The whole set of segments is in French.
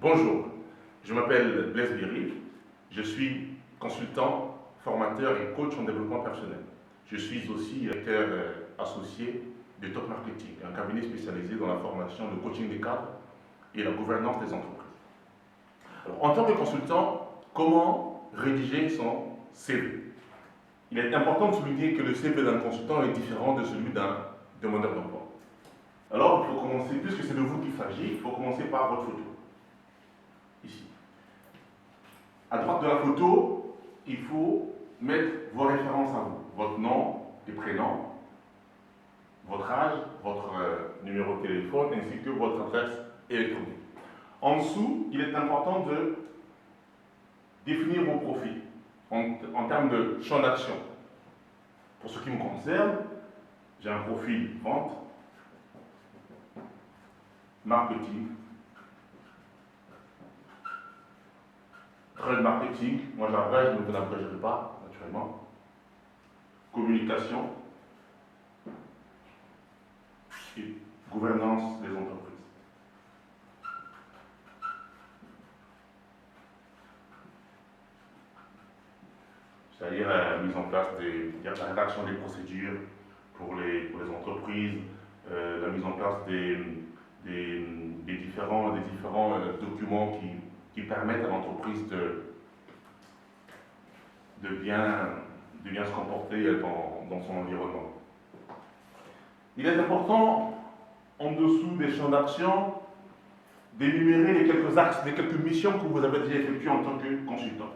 Bonjour, je m'appelle Blaise Biry, je suis consultant, formateur et coach en développement personnel. Je suis aussi directeur associé de Top Marketing, un cabinet spécialisé dans la formation, le coaching des cadres et la gouvernance des entreprises. Alors, en tant que consultant, comment rédiger son CV? Il est important de souligner que le CV d'un consultant est différent de celui d'un demandeur d'emploi. Alors, il faut commencer, puisque c'est de vous qu'il s'agit, il faut commencer par votre photo. Ici. À droite de la photo, il faut mettre vos références à vous. Votre nom et prénom, votre âge, votre numéro de téléphone, ainsi que votre adresse électronique. En dessous, il est important de définir vos profils en termes de champ d'action. Pour ce qui me concerne, j'ai un profil vente, marketing, trade marketing, moi j'abrège, mais vous n'abrégerez pas, naturellement. Communication et gouvernance des entreprises. C'est-à-dire la mise en place la rédaction des procédures pour les entreprises, la mise en place des différents documents qui permettent à l'entreprise de bien se comporter dans son environnement. Il est important, en dessous des champs d'action, d'énumérer les quelques axes, les quelques missions que vous avez déjà effectuées en tant que consultant.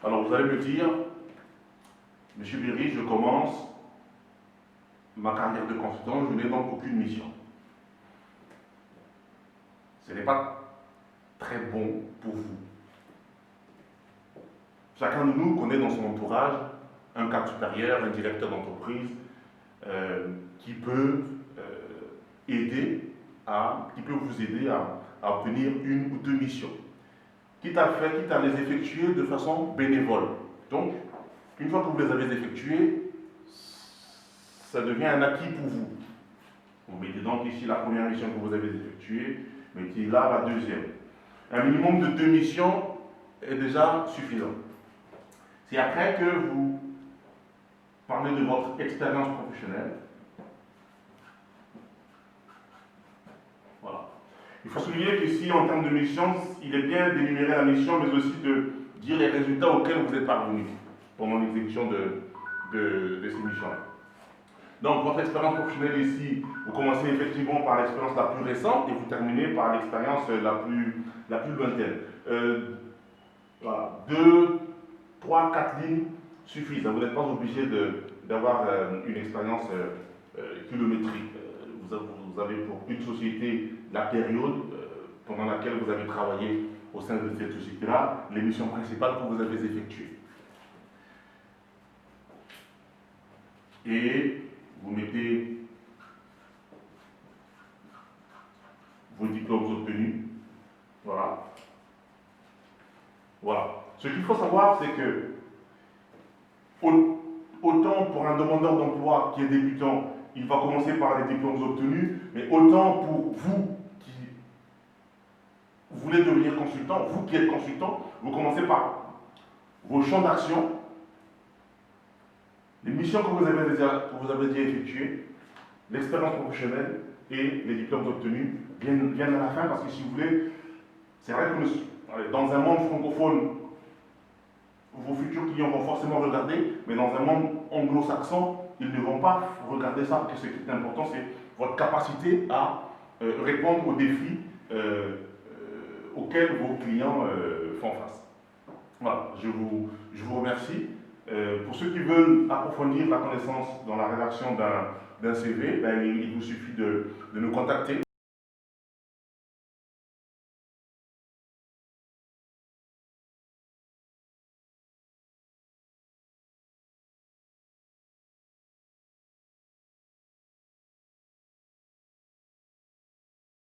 Alors vous allez me dire, Monsieur Biry, je commence ma carrière de consultant, je n'ai donc aucune mission. Ce n'est pas très bon pour vous. Chacun de nous connaît dans son entourage un cadre supérieur, un directeur d'entreprise qui peut vous aider à obtenir une ou deux missions, quitte à les effectuer de façon bénévole. Donc, une fois que vous les avez effectuées, ça devient un acquis pour vous. Vous mettez donc ici la première mission que vous avez effectuée, mettez là la deuxième. Un minimum de 2 missions est déjà suffisant. C'est après que vous parlez de votre expérience professionnelle. Voilà. Il faut souligner qu'ici, en termes de mission, il est bien d'énumérer la mission, mais aussi de dire les résultats auxquels vous êtes parvenu pendant l'exécution de ces missions-là. Donc, votre expérience professionnelle ici, vous commencez effectivement par l'expérience la plus récente et vous terminez par l'expérience la plus lointaine. Voilà. 2, 3, 4 lignes suffisent. Vous n'êtes pas obligé d'avoir une expérience kilométrique. Vous avez pour une société la période pendant laquelle vous avez travaillé au sein de cette société-là, les missions principales que vous avez effectuées. Et vous mettez vos diplômes obtenus. Voilà. Voilà. Ce qu'il faut savoir, c'est que autant pour un demandeur d'emploi qui est débutant, il va commencer par les diplômes obtenus, mais autant pour vous qui voulez devenir consultant, vous qui êtes consultant, vous commencez par vos champs d'action, les missions que vous avez déjà effectuées, l'expérience professionnelle et les diplômes obtenus viennent à la fin, parce que si vous voulez, c'est vrai que dans un monde francophone, vos futurs clients vont forcément regarder, mais dans un monde anglo-saxon, ils ne vont pas regarder ça, parce que ce qui est important, c'est votre capacité à répondre aux défis auxquels vos clients font face. Voilà, je vous remercie. Pour ceux qui veulent approfondir la connaissance dans la rédaction d'un CV, il vous suffit de nous contacter.